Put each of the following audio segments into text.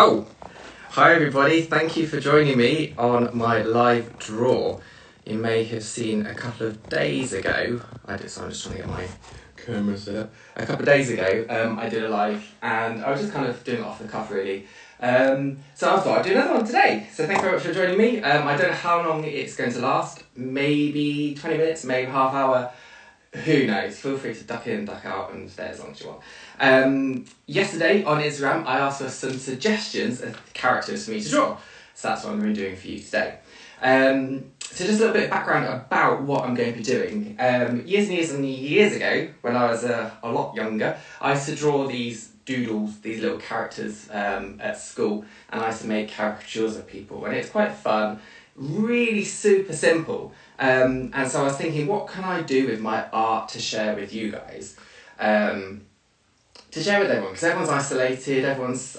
Oh, hi everybody, thank you for joining me on my live draw. You may have seen a couple of days ago, I'm just trying to get my camera set up. A couple of days ago, I did a live and I was just kind of doing it off the cuff really. So I thought I'd do another one today. So thank you very much for joining me. I don't know how long it's going to last, maybe 20 minutes, maybe half hour. Who knows? Feel free to duck in, duck out and stay as long as you want. Yesterday on Instagram, I asked for some suggestions of characters for me to draw. So that's what I'm going to be doing for you today. So just a little bit of background about what I'm going to be doing. Years and years and years ago, when I was a lot younger, I used to draw these doodles, these little characters at school, and I used to make caricatures of people, and it's quite fun, really super simple. And so I was thinking, what can I do with my art to share with you guys? To share with everyone, because everyone's isolated, everyone's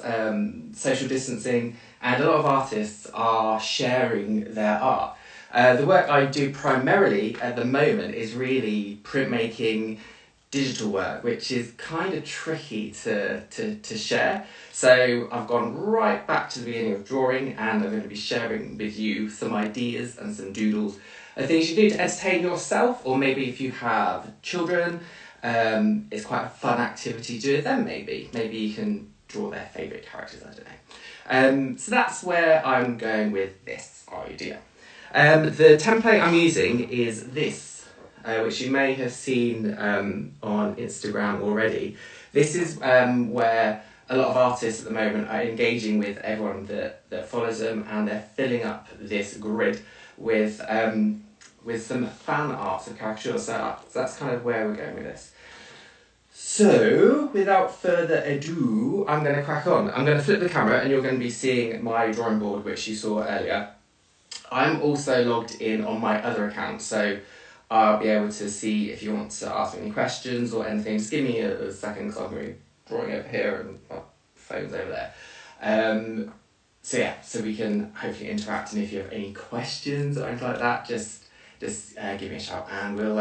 social distancing, and a lot of artists are sharing their art. The work I do primarily at the moment is really printmaking, digital work, which is kind of tricky to share. So I've gone right back to the beginning of drawing, and I'm going to be sharing with you some ideas and some doodles, things you do to entertain yourself, or maybe if you have children, it's quite a fun activity to do with them maybe. Maybe you can draw their favourite characters, I don't know. So that's where I'm going with this idea. The template I'm using is this, which you may have seen on Instagram already. This is where a lot of artists at the moment are engaging with everyone that follows them, and they're filling up this grid with some fan arts of caricatures. So that's kind of where we're going with this. So, without further ado, I'm going to crack on. I'm going to flip the camera and you're going to be seeing my drawing board, which you saw earlier. I'm also logged in on my other account, so I'll be able to see if you want to ask me any questions or anything. Just give me a second, because I'm going to be drawing over here and my phone's over there. So yeah, so we can hopefully interact, and if you have any questions or anything like that, just give me a shout and we'll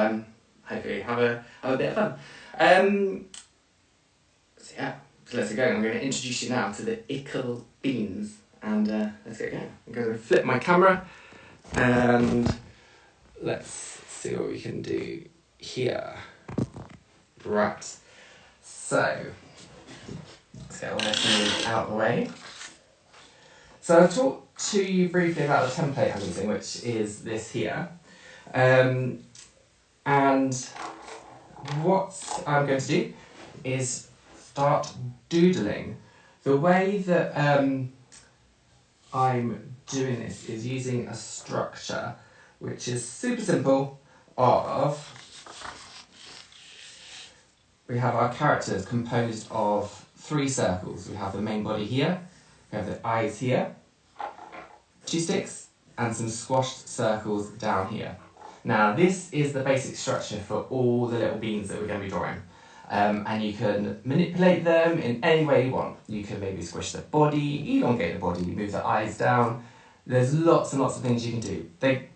hopefully have a bit of fun. So yeah, so let's get going. I'm going to introduce you now to the Ickle Beans, and let's get going. I'm going to flip my camera and let's see what we can do here. Right, so let's get all this out of the way. So I'll talk to you briefly about the template I'm using, which is this here. And what I'm going to do is start doodling. The way that I'm doing this is using a structure which is super simple we have our characters composed of 3 circles. We have the main body here, we have the eyes here, 2 sticks, and some squashed circles down here. Now this is the basic structure for all the little beans that we're going to be drawing. And you can manipulate them in any way you want. You can maybe squish the body, elongate the body, move the eyes down. There's lots and lots of things you can do.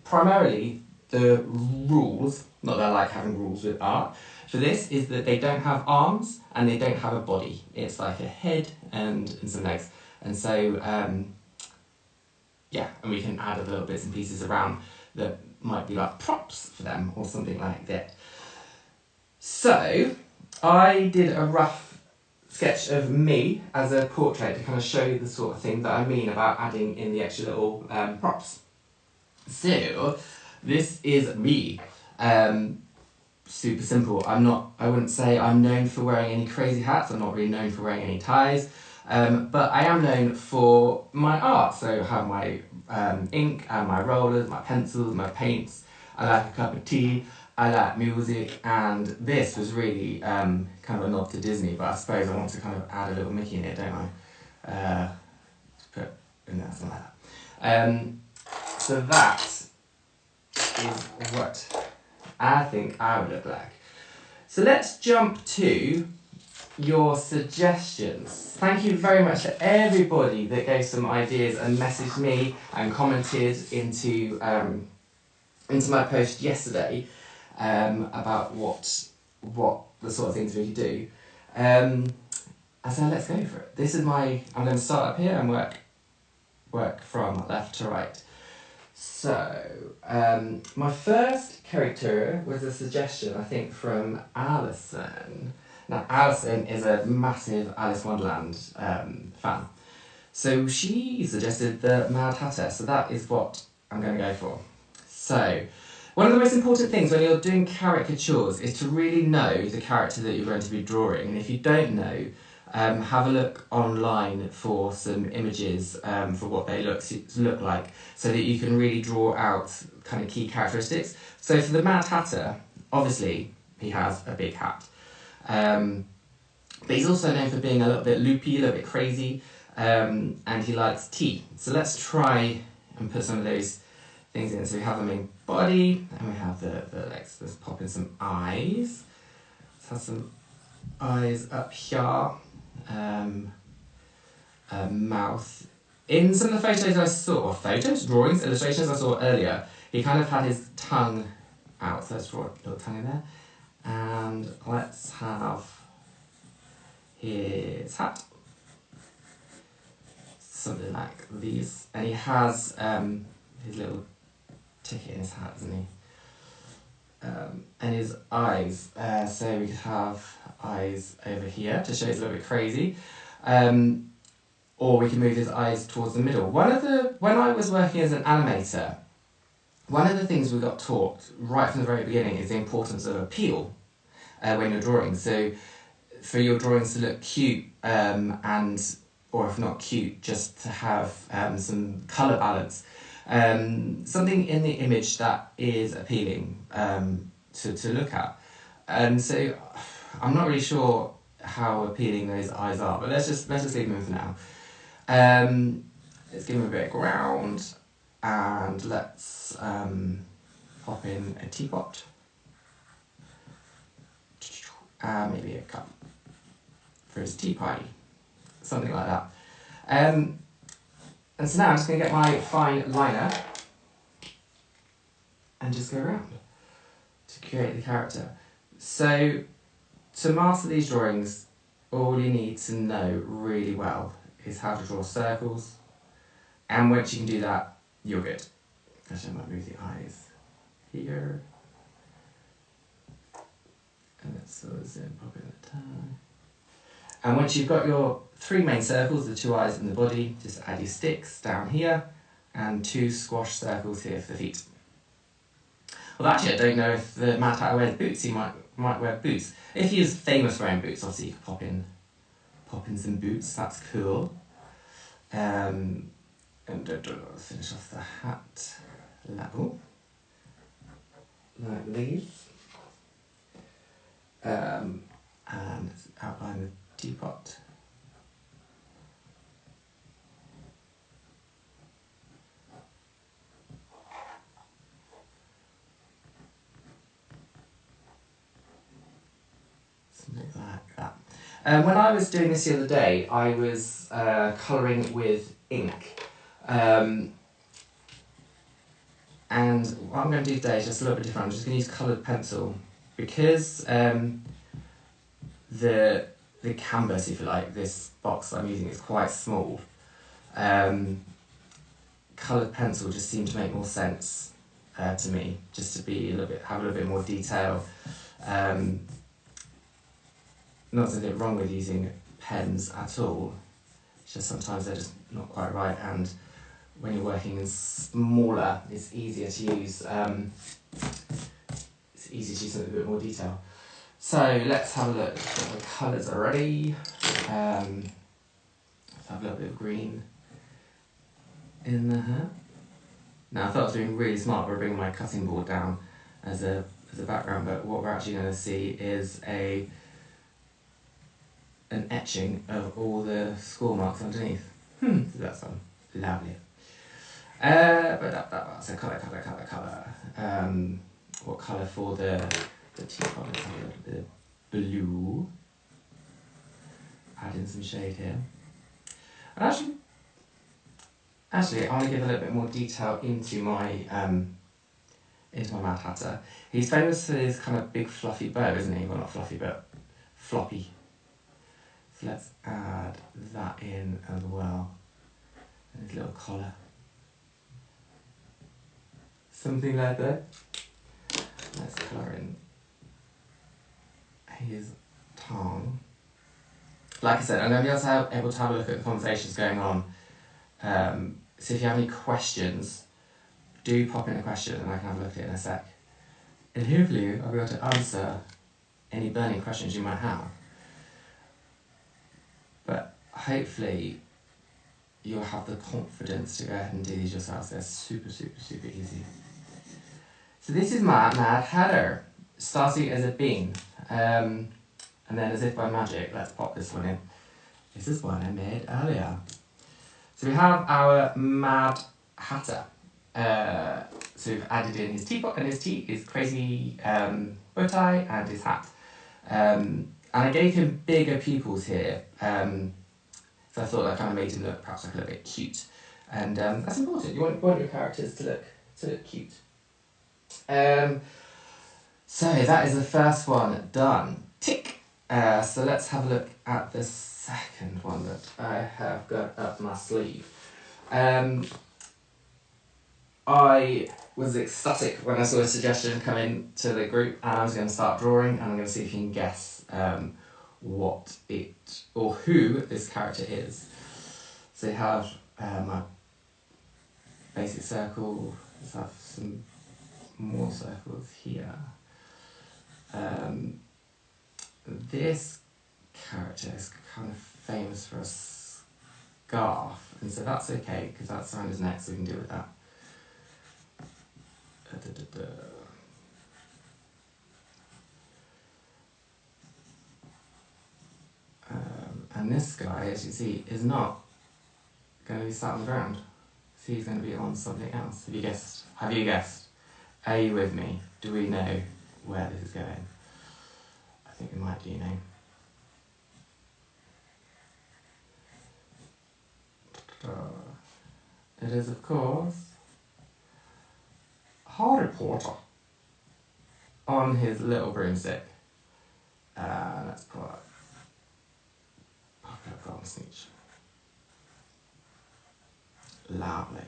Primarily, the rules, not that I like having rules with art, for this is that they don't have arms and they don't have a body. It's like a head and some legs. And so, yeah, and we can add a little bits and pieces around that might be like props for them or something like that. So I did a rough sketch of me as a portrait to kind of show you the sort of thing that I mean about adding in the extra little props. So this is me. Super simple. I wouldn't say I'm known for wearing any crazy hats. I'm not really known for wearing any ties. But I am known for my art. So I have my ink and my rollers, my pencils, my paints. I like a cup of tea. I like music, and this was really kind of a nod to Disney, but I suppose I want to kind of add a little Mickey in it, don't I? Just put in there, something like that. So that is what I think I would look like. So let's jump to your suggestions. Thank you very much to everybody that gave some ideas and messaged me and commented into my post yesterday. About what the sort of things we could do. So let's go for it. This is I'm going to start up here and work from left to right. So, my first character was a suggestion, I think, from Alison. Now, Alison is a massive Alice in Wonderland fan. So she suggested the Mad Hatter, so that is what I'm going to go for. So, one of the most important things when you're doing caricatures is to really know the character that you're going to be drawing. And if you don't know, have a look online for some images for what they look like, so that you can really draw out kind of key characteristics. So for the Mad Hatter, obviously he has a big hat, but he's also known for being a little bit loopy, a little bit crazy, and he likes tea. So let's try and put some of those things in. So we have the main body, and we have the legs. Let's pop in some eyes. Let's have some eyes up here. Mouth. In some of the photos I saw, drawings, illustrations I saw earlier, he kind of had his tongue out. So let's draw a little tongue in there. And let's have his hat. Something like these. And he has his little ticket in his hat, isn't he? And his eyes. So we could have eyes over here to show he's a little bit crazy. Or we can move his eyes towards the middle. When I was working as an animator, one of the things we got taught right from the very beginning is the importance of appeal when you're drawing. So for your drawings to look cute, or if not cute, just to have some colour balance. Something in the image that is appealing to look at. So I'm not really sure how appealing those eyes are, but let's just leave them for now. Let's give them a bit of ground, and let's pop in a teapot, maybe a cup for his tea party, something like that. And so now I'm just going to get my fine liner and just go around to create the character. So to master these drawings, all you need to know really well is how to draw circles, and once you can do that, you're good. Actually, I might move the eyes here, and let's sort of pop in the tongue. And once you've got your 3 main circles, the 2 eyes and the body, just add your sticks down here, and 2 squash circles here for the feet. Well, actually, I don't know if the Mad Hatter wears boots. He might wear boots. If he is famous for wearing boots, obviously you could pop in some boots. That's cool. And finish off the hat level like these. And outline the teapot. Something like that. When I was doing this the other day, I was colouring with ink. And what I'm going to do today is just a little bit different. I'm just going to use coloured pencil, because the canvas, if you like, this box that I'm using is quite small. Coloured pencil just seemed to make more sense to me, just to be have a little bit more detail. Not something wrong with using pens at all. It's just sometimes they're just not quite right, and when you're working in smaller, it's easier to use. It's easier to use something with a bit more detail. So let's have a look. The colours are ready. Let's have a little bit of green in there. Now I thought I was doing really smart by bringing my cutting board down as a background, but what we're actually going to see is an etching of all the score marks underneath. That sounds lovely. So colour. What colour for the teapot? Let's have a little bit of blue. Add in some shade here. And actually, I want to give a little bit more detail into my Mad Hatter. He's famous for his kind of big fluffy bow, isn't he? Well, not fluffy, but floppy. So let's add that in as well. And his little collar. Something like that. Let's colour in his tongue. Like I said, I'm going to be able to have a look at the conversations going on. So if you have any questions, do pop in a question and I can have a look at it in a sec. And hopefully I'll be able to answer any burning questions you might have. But hopefully you'll have the confidence to go ahead and do these yourselves. They're super, super, super easy. So this is my Mad Hatter, starting as a bean. And then as if by magic, let's pop this one in. This is one I made earlier. So we have our Mad Hatter. So we've added in his teapot and his tea, his crazy bow tie and his hat. And I gave him bigger pupils here. So I thought that kind of made him look perhaps like a little bit cute. And that's important. You want your characters to look cute. So that is the first one done. Tick! So let's have a look at the second one that I have got up my sleeve. I was ecstatic when I saw a suggestion come in to the group, and I was going to start drawing, and I'm going to see if you can guess what it or who this character is. So you have my basic circle. Let's have some more circles here. This character is kind of famous for a scarf, and so that's okay because that's around his neck, so we can deal with that. And this guy, as you see, is not going to be sat on the ground. So he's going to be on something else. Have you guessed? Have you guessed? Are you with me? Do we know where this is going? I think we might do know. It is, of course, Harry Potter on his little broomstick. Let's put it on the sneech. Lovely.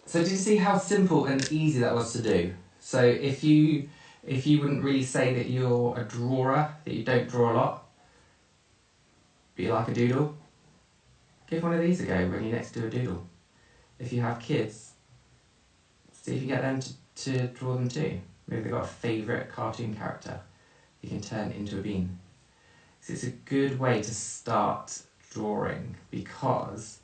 So did you see how simple and easy that was to do? So if you wouldn't really say that you're a drawer, that you don't draw a lot, but you like a doodle, give one of these a go when you next do a doodle. If you have kids, see if you get them to draw them too. Maybe they've got a favourite cartoon character you can turn into a bean. So it's a good way to start drawing because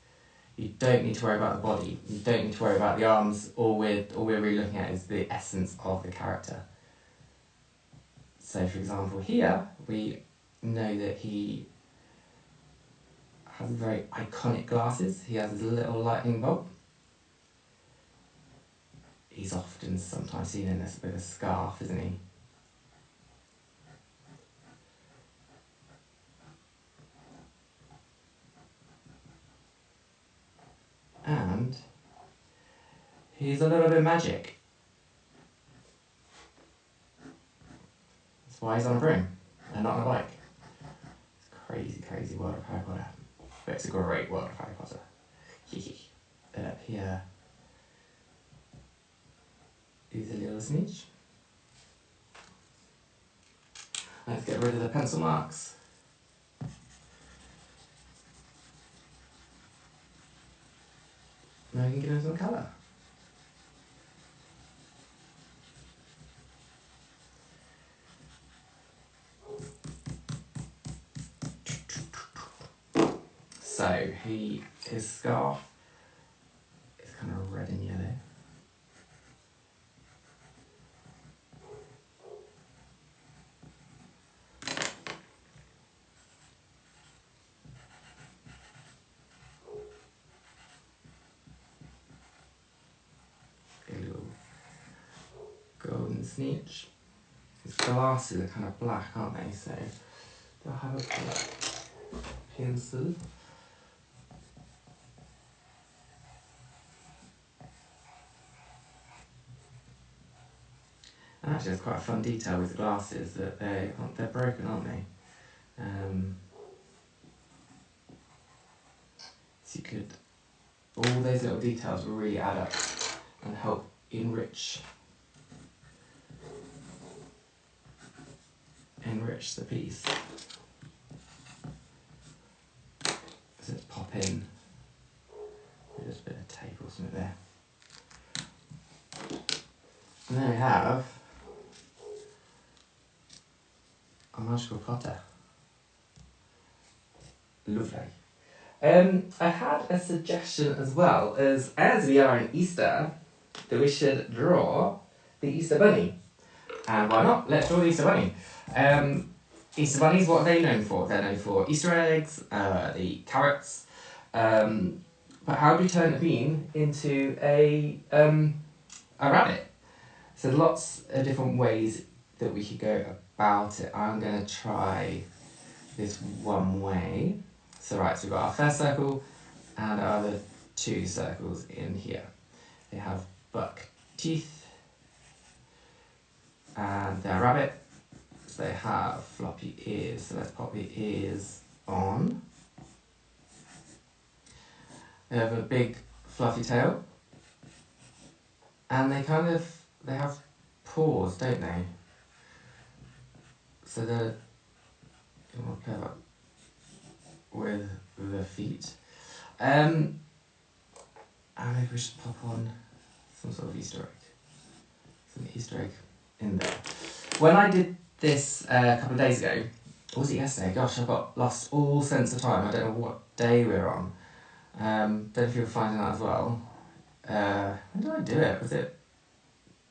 you don't need to worry about the body, you don't need to worry about the arms. All we're really looking at is the essence of the character. So for example here, we know that he has very iconic glasses. He has his little lightning bolt. He's often sometimes seen in this with a scarf, isn't he? And he's a little bit magic. That's why he's on a broom and not on a bike. It's a crazy, crazy world of Harry Potter. But it's a great world of Harry Potter. Then up here is a little snitch. Let's get rid of the pencil marks. Now you can give him some colour. So his scarf is kind of red and yellow. A little golden snitch. His glasses are kind of black, aren't they? So they'll have a black pencil. And actually there's quite a fun detail with the glasses that they're broken, aren't they? So you could, all those little details will really add up and help enrich the piece. So let's pop in just a bit of tape or something there. And there we have a magical potter. Lovely. I had a suggestion as well, as we are in Easter, that we should draw the Easter Bunny. And why not? Let's draw the Easter Bunny. Easter Bunnies, what are they known for? They're known for Easter eggs, the carrots. But how do we turn a bean into a rabbit? So there's lots of different ways that we could go about it. I'm going to try this one way. So right, so we've got our first circle and our other two circles in here. They have buck teeth and they're rabbit. So they have floppy ears. So let's pop the ears on. They have a big fluffy tail. And they have paws, don't they? So they're, you want to pair up with the feet. And maybe we should pop on some sort of Easter egg. Some Easter egg in there. When I did this a couple of days ago, or was it yesterday? Gosh, I've got lost all sense of time. I don't know what day we're on. Don't know if you're finding that as well. When did I do it? Was it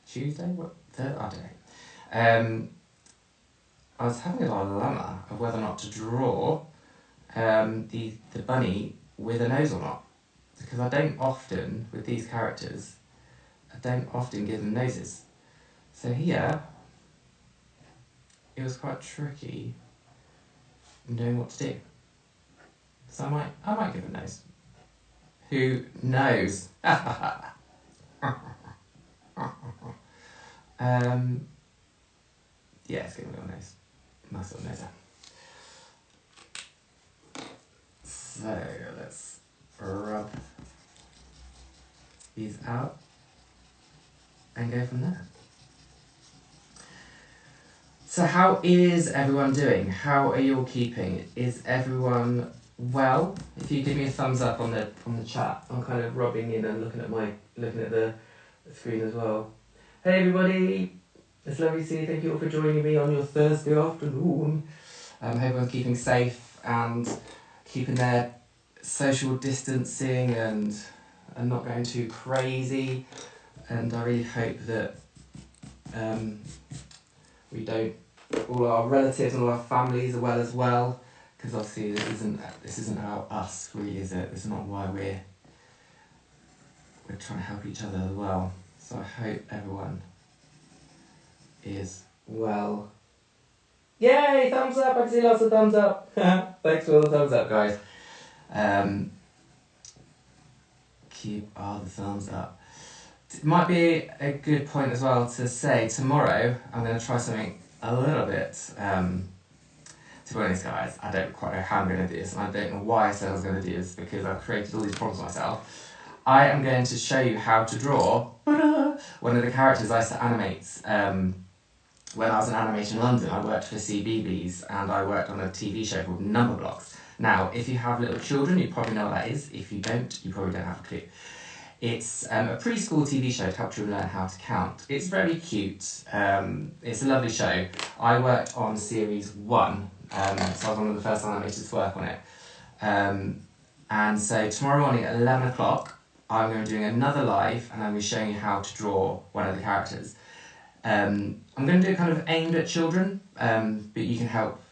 Tuesday? What? Third? I don't know. I was having a dilemma of whether or not to draw the bunny with a nose or not, because I don't often, with these characters, I don't often give them noses. So here, it was quite tricky knowing what to do. So I might give a nose. Who knows? Yeah, it's gonna be a nose. Nice little nose there. So let's rub these out and go from there. So how is everyone doing? How are you all keeping? Is everyone well? If you give me a thumbs up on the chat, I'm kind of rubbing in and looking at the screen as well. Hey everybody, it's lovely to see you. Thank you all for joining me on your Thursday afternoon. Hope everyone's keeping safe and keeping their social distancing and not going too crazy. And I really hope that we don't, all our relatives and all our families are well as well. Because obviously this isn't about us, really, is it? This is not why we're trying to help each other as well. So I hope everyone is well. Yay! Thumbs up! I can see lots of thumbs up. Thanks for all the thumbs up, guys. Keep all the thumbs up. It might be a good point as well to say tomorrow I'm going to try something a little bit. To be honest, guys, I don't quite know how I'm going to do this, and I don't know why I said I was going to do this, because I've created all these problems myself. I am going to show you how to draw one of the characters I used to animate. When I was in Animation London, I worked for CBeebies, and I worked on a TV show called Number Blocks. Now, if you have little children, you probably know what that is. If you don't, you probably don't have a clue. It's a preschool TV show to help children learn how to count. It's very cute. It's a lovely show. I worked on series 1. So I was one of the first animators to work on it. And so tomorrow morning at 11 o'clock, I'm going to be doing another live, and I'm going to be showing you how to draw one of the characters. I'm going to do it kind of aimed at children, but you can help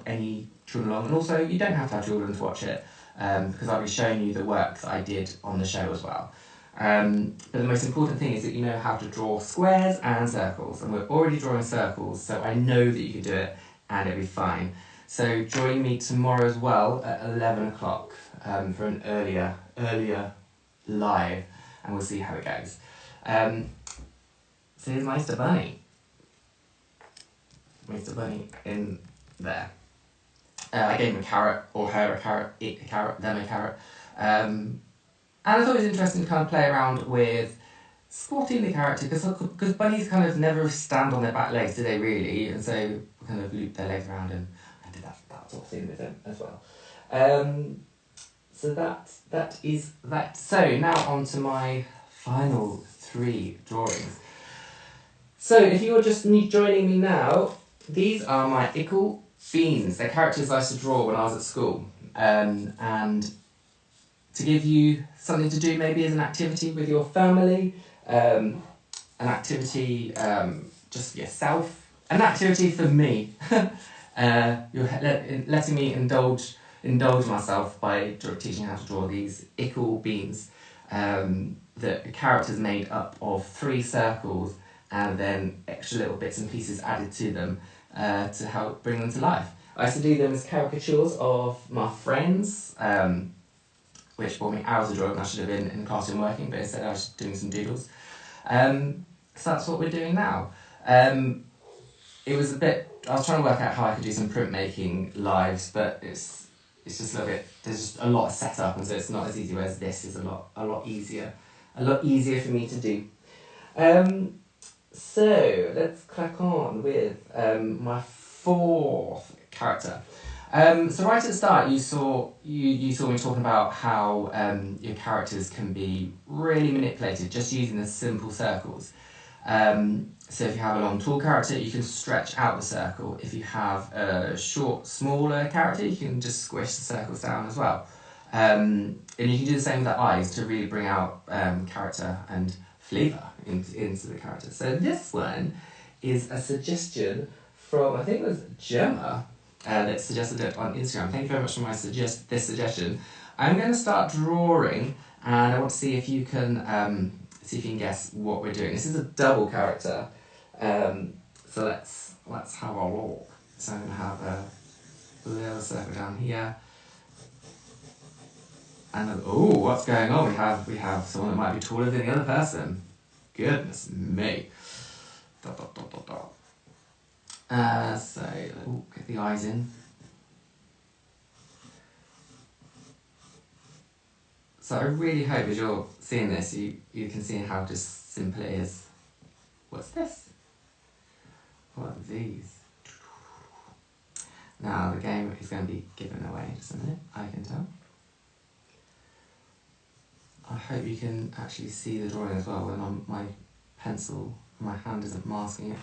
any children along. And also, you don't have to have children to watch it, because I'll be showing you the work that I did on the show as well. But the most important thing is that you know how to draw squares and circles. And we're already drawing circles, so I know that you can do it, and it'll be fine. So join me tomorrow as well at 11 o'clock for an earlier live, and we'll see how it goes. So here's my Easter Bunny. Mr. Bunny in there. I gave him a carrot, or her a carrot, it a carrot, them a carrot. And I thought it was interesting to kind of play around with squatting the character, because bunnies kind of never stand on their back legs, do they really? And so we kind of loop their legs around and I did that sort of thing with them as well. So that is that. So now on to my final 3 drawings. So if you're just joining me now, these are my Ickle Beans. They're characters I used to draw when I was at school. And to give you something to do maybe as an activity with your family, an activity just for yourself, an activity for me. You're letting me indulge myself by teaching how to draw these Ickle Beans. The characters made up of 3 circles and then extra little bits and pieces added to them to help bring them to life. I used to do them as caricatures of my friends, which brought me hours of joy when I should have been in the classroom working, but instead I was doing some doodles. So that's what we're doing now. It was a bit, I was trying to work out how I could do some printmaking lives, but it's just a little bit, there's just a lot of setup, and so it's not as easy, whereas this is a lot easier for me to do. So let's crack on with my 4th character. So right at the start, you saw me talking about how your characters can be really manipulated just using the simple circles. So if you have a long, tall character, you can stretch out the circle. If you have a short, smaller character, you can just squish the circles down as well. And you can do the same with the eyes to really bring out character and flavour into the character. So this one is a suggestion from, I think it was Gemma, that suggested it on Instagram. Thank you very much for this suggestion. I'm going to start drawing, and I want to see if you can guess what we're doing. This is a double character, so let's have a look. So I'm going to have a little circle down here, and then, oh, what's going on? We have someone that might be taller than the other person. Goodness me. So, get the eyes in. So I really hope as you're seeing this, you can see how just simple it is. What's this? What are these? Now the game is going to be given away just a minute, I can tell. I hope you can actually see the drawing as well when my pencil, my hand isn't masking it.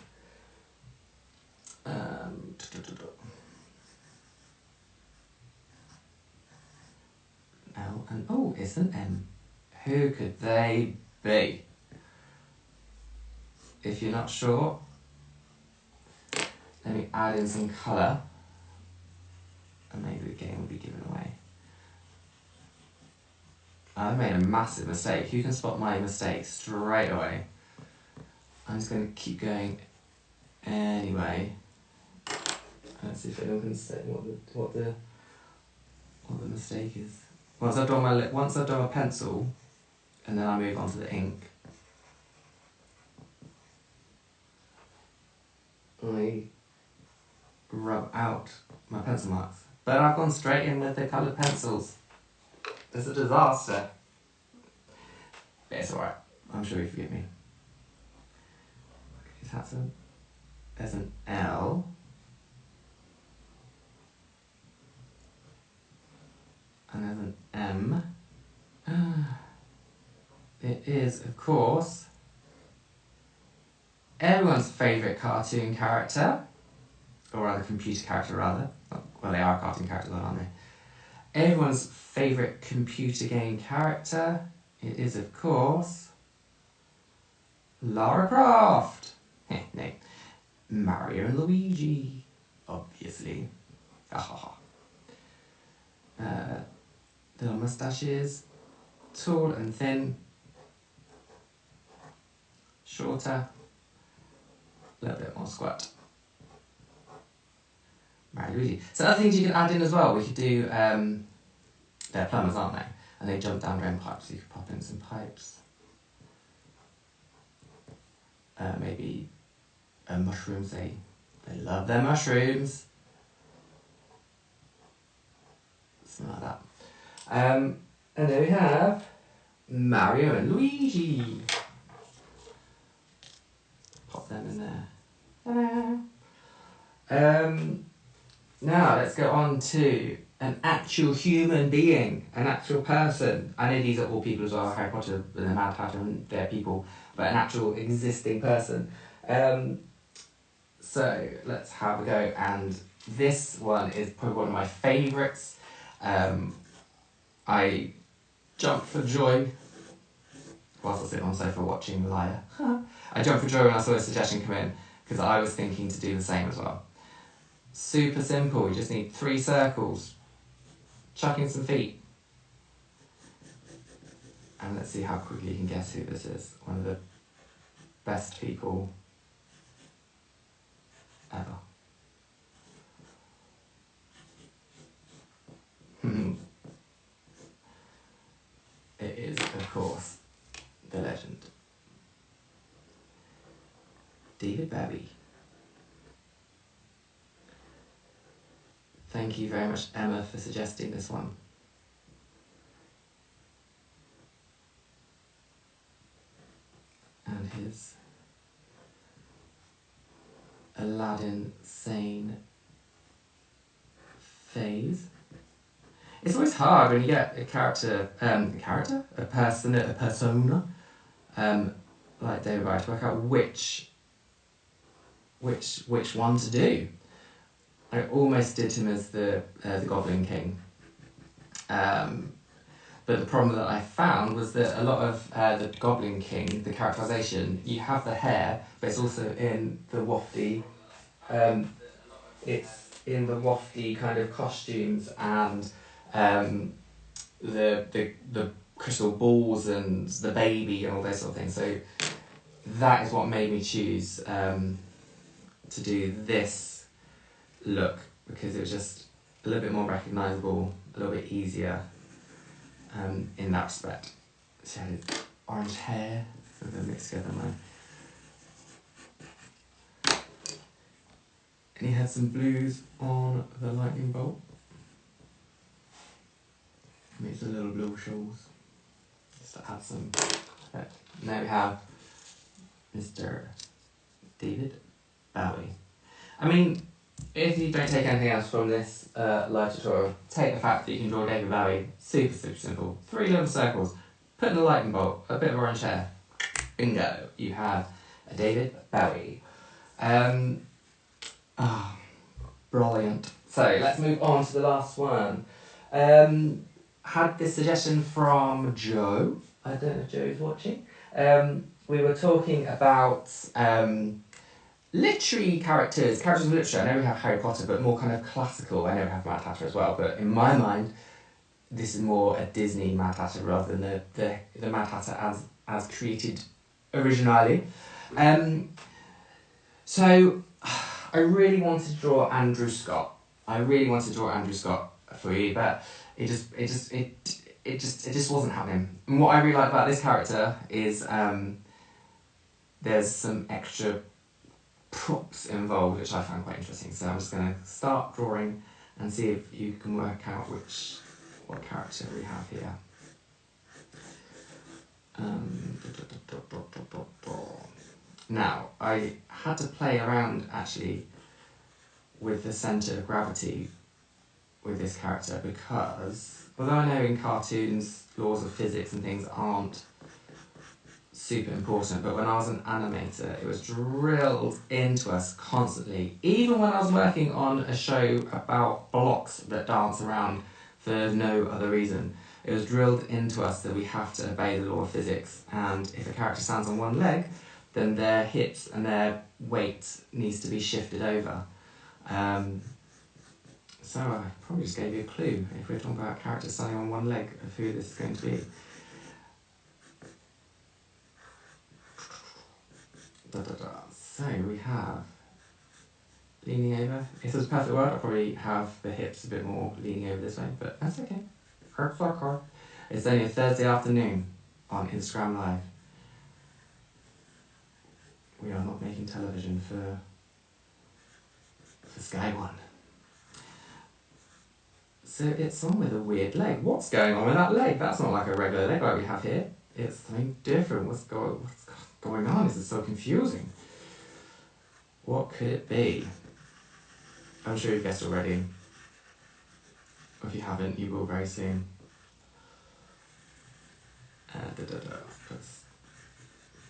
L and oh, it's an M. Who could they be? If you're not sure, let me add in some colour, and maybe the game will be given away. I've made a massive mistake. You can spot my mistake straight away. I'm just going to keep going anyway. Let's see if anyone can say what the mistake is. Once I've done my pencil, and then I move on to the ink, I rub out my pencil marks. But I've gone straight in with the coloured pencils. It's a disaster. But it's alright. I'm sure you forgive me. There's an L. And there's an M. It is, of course, everyone's favourite cartoon character. Or rather, computer character, rather. Well, they are cartoon characters, aren't they? Everyone's favourite computer game character. It is, of course, Lara Croft. No. Mario and Luigi, obviously. Little moustaches, tall and thin, shorter, a little bit more squat. Mario Luigi. So other things you can add in as well, we could do, they're plumbers, aren't they? And they jump down drain pipes, so you could pop in some pipes. maybe mushrooms. They love their mushrooms. Something like that. And then we have Mario and Luigi. Pop them in there. Ta-da. Now let's go on to an actual human being, an actual person. I know these are all people as well, Harry Potter and the Mad Hatter and they're people, but an actual existing person. So let's have a go, and this one is probably one of my favourites. I jumped for joy whilst I was sitting on the sofa watching Liar. I jumped for joy when I saw this suggestion come in, because I was thinking to do the same as well. Super simple, you just need 3 circles, chuck in some feet. And let's see how quickly you can guess who this is. One of the best people ever. It is, of course, the legend. David Bowie. Thank you very much, Emma, for suggesting this one. And his Aladdin Sane phase. It's always hard when you get a persona, like David Bowie, to work out which one to do. I almost did him as the Goblin King, but the problem that I found was that a lot of the Goblin King, the characterisation, you have the hair, but it's also in the wafty, kind of costumes and the crystal balls and the baby and all those sort of things. So that is what made me choose to do this look, because it was just a little bit more recognisable, a little bit easier in that respect. So I had orange hair, so they're mixed together now. And he had some blues on the lightning bolt. Makes a little blue shows, just to add some effect. Now we have Mr. David Bowie. I mean, if you don't take anything else from this live tutorial, take the fact that you can draw David Bowie, super simple. 3 little circles, put in a lightning bolt, a bit of orange hair, bingo, you have a David Bowie. Brilliant. So let's move on to the last one. Had this suggestion from Joe. I don't know if Joe is watching. We were talking about literary characters of literature. I know we have Harry Potter, but more kind of classical. I know we have Mad Hatter as well, but in my mind, this is more a Disney Mad Hatter rather than the Mad Hatter as created originally. So I really wanted to draw Andrew Scott. For you, but it just wasn't happening. And what I really like about this character is there's some extra props involved, which I find quite interesting. So I'm just going to start drawing and see if you can work out what character we have here. Now, I had to play around actually with the centre of gravity with this character, because although I know in cartoons laws of physics and things aren't super important, but when I was an animator it was drilled into us constantly. Even when I was working on a show about blocks that dance around for no other reason, it was drilled into us that we have to obey the law of physics, and if a character stands on one leg, then their hips and their weight needs to be shifted over. So I probably just gave you a clue if we're talking about characters standing on one leg of who this is going to be. So we have leaning over. If this was a perfect word, I'd probably have the hips a bit more leaning over this way, but that's okay. It's only a Thursday afternoon on Instagram Live We are not making television for Sky One. So it's on with a weird leg. What's going on with that leg? That's not like a regular leg like we have here. It's something different. What's going on? This is so confusing. What could it be? I'm sure you've guessed already. If you haven't, you will very soon. That's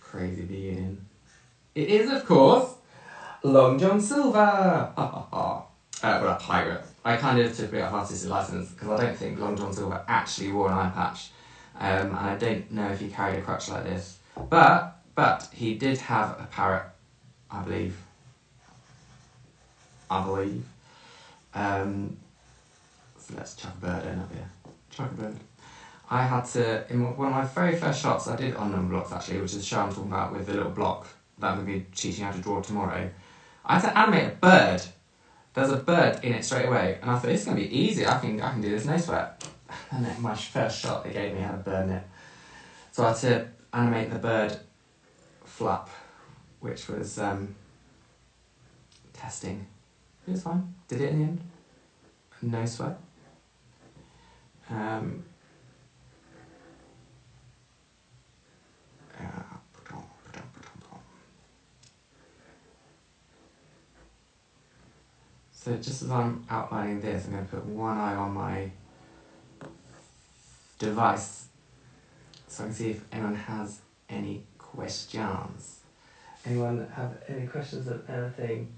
crazy beginning. It is, of course, Long John Silver. Well, a pirate. I kind of took it off artistic license because I don't think Long John Silver actually wore an eye patch, and I don't know if he carried a crutch like this. But he did have a parrot, I believe. So let's chuck a bird in up here. Chuck a bird. I had to, in one of my very first shots, I did on number blocks actually, which is the show I'm talking about with the little block that I'm going to be teaching how to draw tomorrow. I had to animate a bird. There's a bird in it straight away, and I thought, it's going to be easy, I can do this, no sweat. And then my first shot they gave me had a bird in it. So I had to animate the bird flap, which was testing. It was fine. Did it in the end. No sweat. So just as I'm outlining this, I'm going to put one eye on my device so I can see if anyone has any questions. Anyone have any questions of anything?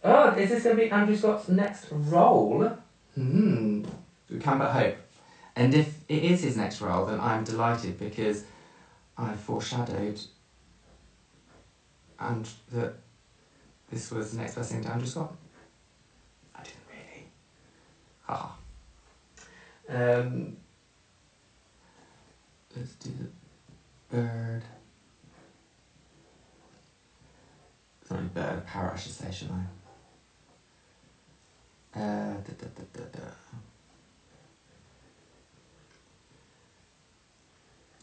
Oh, is this going to be Andrew Scott's next role? We can but hope. And if it is his next role, then I'm delighted because I foreshadowed and that this was the next best thing to Andrew Scott. I didn't really. Haha. Let's do the bird. Sorry, bird, parrot I should say, shouldn't I?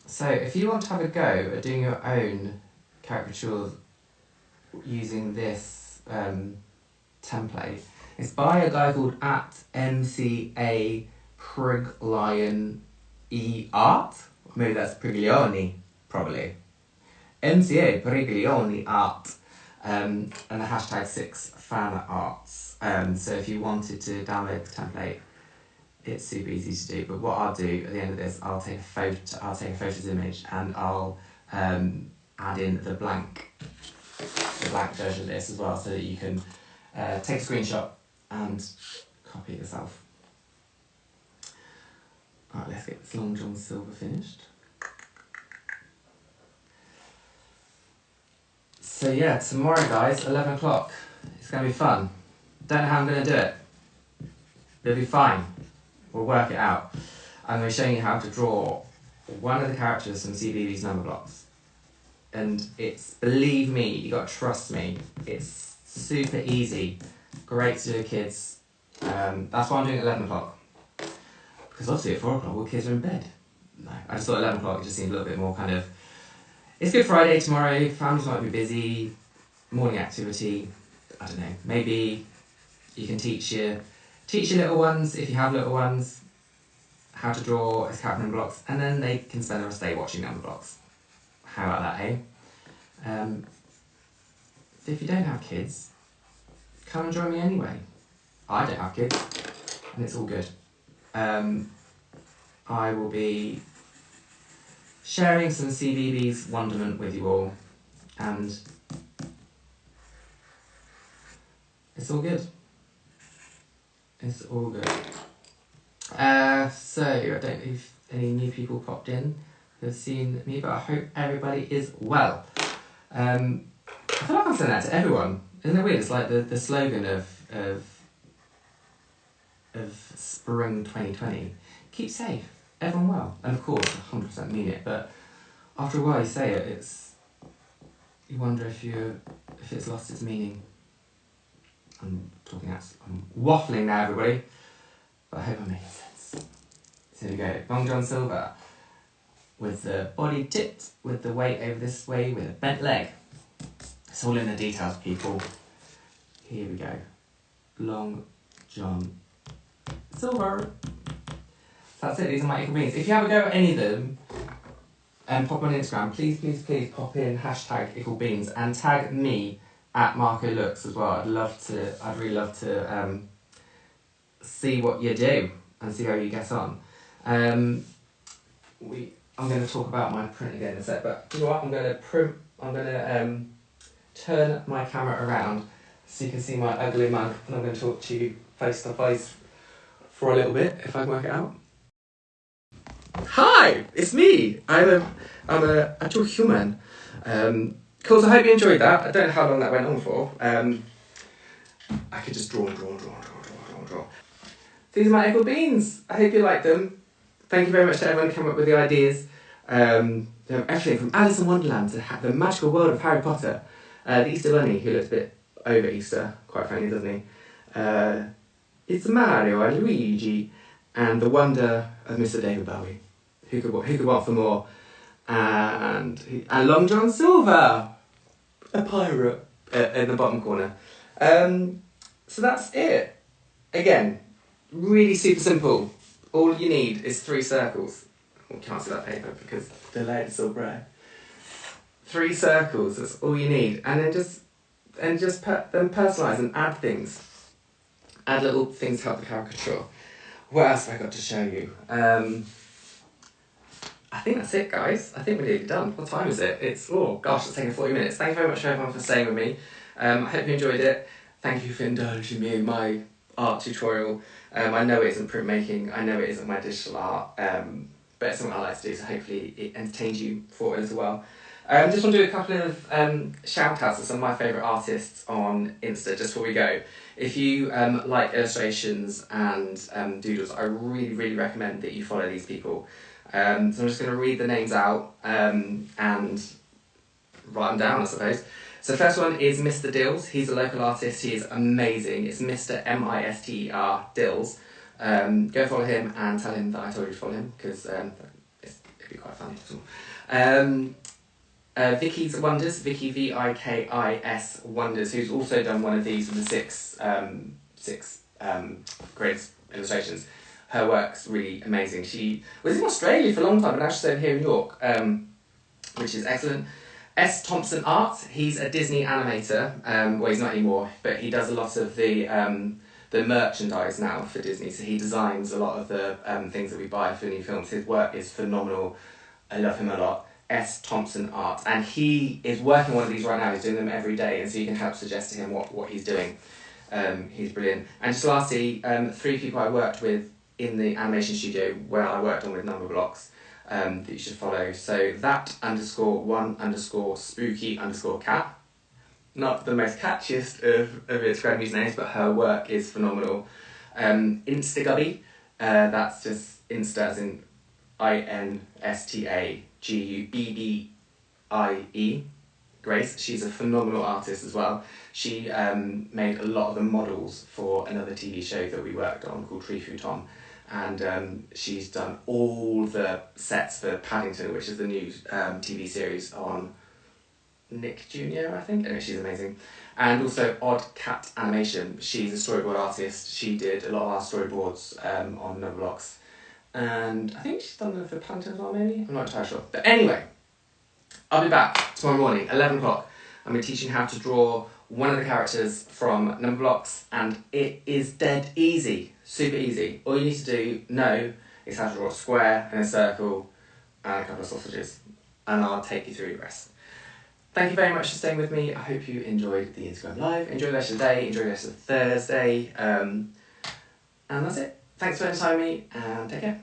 So if you want to have a go at doing your own caricatures using this template, it's by a guy called @MCA Priglion Art. Maybe that's Priglioni, probably. MCA Priglioni Art. And the hashtag 6fanarts. So if you wanted to download the template, it's super easy to do. But what I'll do at the end of this, I'll take a photo's image and I'll add in the blank version of this as well, so that you can take a screenshot and copy it yourself. Alright, let's get this Long John Silver finished. So yeah, tomorrow guys, 11 o'clock. It's going to be fun. Don't know how I'm going to do it. It'll be fine. We'll work it out. I'm going to be showing you how to draw one of the characters from CBeebies number blocks. And it's, believe me, you got to trust me, it's super easy. Great to do with kids. That's why I'm doing it at 11 o'clock. Because obviously at 4 o'clock all kids are in bed. No, I just thought 11 o'clock it just seemed a little bit more kind of, it's Good Friday tomorrow, families might be busy, morning activity, I don't know, maybe you can teach your little ones, if you have little ones, how to draw as character number blocks, and then they can spend the rest of the day watching number blocks. How about that, eh? If you don't have kids, come and join me anyway. I don't have kids, and it's all good. I will be sharing some CBeebies wonderment with you all, and it's all good. It's all good. So, I don't know if any new people popped in who have seen me, but I hope everybody is well. I feel like I'm saying that to everyone. Isn't it weird? It's like the slogan of spring 2020. Keep safe, everyone well. And of course, 100% mean it, but after a while you say it, you wonder if it's lost its meaning. I'm waffling now, everybody, but I hope I'm making sense. So here we go, Long John Silver, with the body tipped, with the weight over this way, with a bent leg. It's all in the details, people. Here we go. Long John Silver. So that's it, these are my Ickle Beans. If you have a go at any of them, pop on Instagram, please pop in hashtag Ickle Beans and tag me at MarcoLooks as well. I'd really love to see what you do and see how you get on. I'm going to talk about my print again in a sec, but you know what? I'm going to turn my camera around so you can see my ugly mug, and I'm going to talk to you face to face for a little bit, if I can work it out. Hi, it's me. I'm a Drawalong. Cool, so I hope you enjoyed that. I don't know how long that went on for. I could just draw. These are my Ickle Beans. I hope you liked them. Thank you very much to everyone who came up with the ideas. Everything from Alice in Wonderland to the magical world of Harry Potter. The Easter Bunny, who looks a bit over Easter, quite frankly, doesn't he? It's Mario and Luigi, and the wonder of Mr. David Bowie. Who could want for more? And Long John Silver, a pirate, in the bottom corner. So that's it. Again, really super simple. All you need is 3 circles. Oh, can't see that paper because the light is so bright. 3 circles, that's all you need. And then just personalise and add things. Add little things to help the caricature. What else have I got to show you? I think that's it, guys. I think we're nearly done. What time is it? It's taking 40 minutes. Thank you very much for everyone for staying with me. I hope you enjoyed it. Thank you for indulging me in my art tutorial. I know it isn't printmaking. I know it isn't my digital art. But it's something I like to do, so hopefully it entertains you for it as well. Just want to do a couple of shout-outs to some of my favourite artists on Insta, just before we go. If you like illustrations and doodles, I really, really recommend that you follow these people. So I'm just going to read the names out and write them down, I suppose. So the first one is Mr. Dills. He's a local artist. He is amazing. It's Mr. Mister Dills. Go follow him and tell him that I told you to follow him, because it'd be quite funny. Vicky's Wonders, Vicky Vikis Wonders, who's also done one of these with the six greatest illustrations. Her work's really amazing. She was in Australia for a long time, but now she's over here in York, which is excellent. S. Thompson Art, he's a Disney animator. Well, he's not anymore, but he does a lot of the merchandise now for Disney. So he designs a lot of the things that we buy for new films. His work is phenomenal. I love him a lot. S. Thompson Art, and he is working one of these right now. He's doing them every day, and so you can help suggest to him what he's doing. He's brilliant. And just lastly, 3 people I worked with in the animation studio where I worked on with Numberblocks that you should follow. So that_1_spooky_cat. Not the most catchiest of its grand usernames, but her work is phenomenal. Instagubby, that's just Insta as in INSTAGUBBIE. Grace, she's a phenomenal artist as well. She made a lot of the models for another TV show that we worked on called Tree Futon, and she's done all the sets for Paddington, which is the new TV series on Nick Jr., I think. Anyway, she's amazing. And also Odd Cat Animation. She's a storyboard artist. She did a lot of our storyboards on Numberblocks. And I think she's done them for Paddington as well, maybe? I'm not entirely sure. But anyway, I'll be back tomorrow morning, 11 o'clock. I'm going to teach you how to draw one of the characters from Numberblocks, and it is dead easy. Super easy. All you need to know is how to draw a square and a circle and a couple of sausages. And I'll take you through the rest. Thank you very much for staying with me. I hope you enjoyed the Instagram Live. Enjoy the rest of the day. Enjoy the rest of Thursday. And that's it. Thanks for spending time with me, and take care.